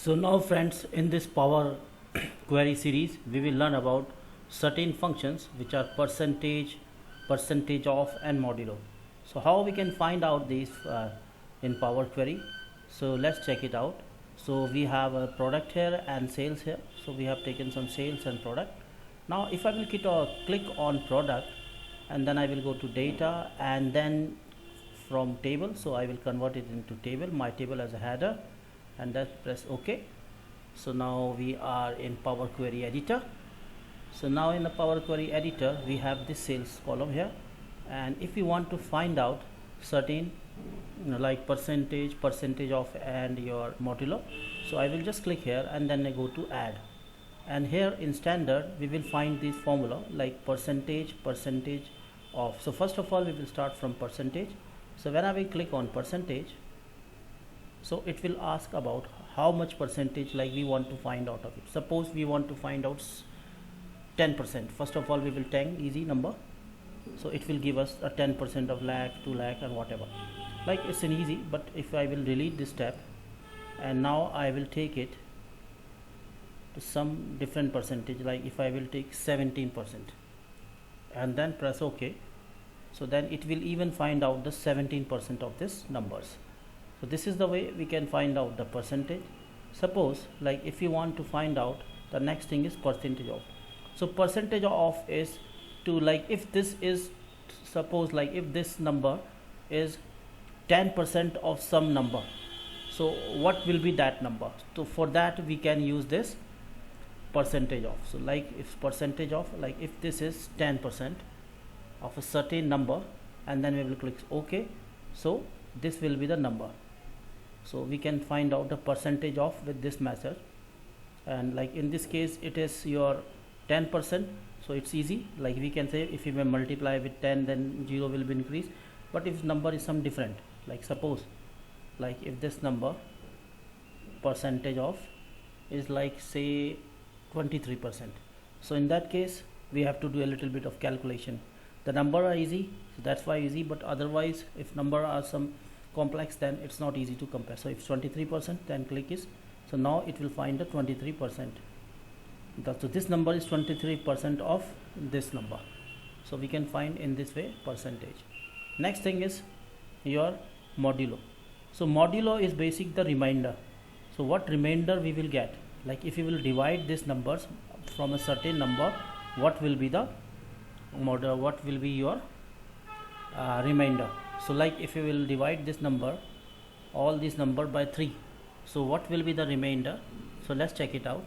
So now friends, in this power query series we will learn about certain functions which are percentage of and modulo. So how we can find out these in power query? So let's check it out. So we have a product here and sales here, so we have taken some sales and product. Now if I will click on product and then I will go to data and then from table, so I will convert it into table, my table as a header, and then press OK. So now we are in Power Query Editor. So now in the Power Query Editor we have this sales column here, and if you want to find out certain like percentage of and your modulo, so I will just click here and then I go to add, and here in standard we will find this formula like percentage of. So first of all we will start from percentage. So when I will click on percentage, so it will ask about how much percentage like we want to find out of it. Suppose we want to find out 10%. First of all we will 10 easy number, so it will give us a 10% of lakh, 2 lakh and whatever, like it's an easy. But if I will delete this step and now I will take it to some different percentage, like if I will take 17% and then press OK, so then it will even find out the 17% of this numbers. So this is the way we can find out the percentage. Suppose like if you want to find out, the next thing is percentage of. So percentage of is to, like if this is, suppose like if this number is 10% of some number, so what will be that number? So for that we can use this percentage of. So like if percentage of, like if this is 10% of a certain number and then we will click OK, so this will be the number. So we can find out the percentage of with this method, and like in this case it is your 10%, so it's easy. Like we can say if we may multiply with 10 then 0 will be increased. But if number is some different, like suppose like if this number percentage of is like say 23%, so in that case we have to do a little bit of calculation. The number are easy, so that's why easy, but otherwise if number are some complex then it's not easy to compare. So if 23%, then click is, so now it will find the 23%. So this number is 23% of this number, so we can find in this way percentage. Next thing is your modulo. So modulo is basic the remainder. So what remainder we will get, like if you will divide these numbers from a certain number, what will be the model, what will be your remainder. So like if you will divide this number, all this number by 3, so what will be the remainder? So let's check it out.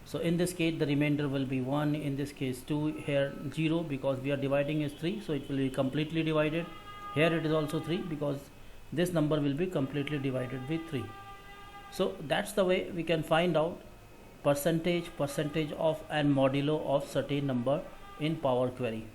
So in this case the remainder will be 1, in this case 2, here 0 because we are dividing is 3, so it will be completely divided. Here it is also 3 because this number will be completely divided with 3. So that's the way we can find out percentage of and modulo of certain number in Power Query.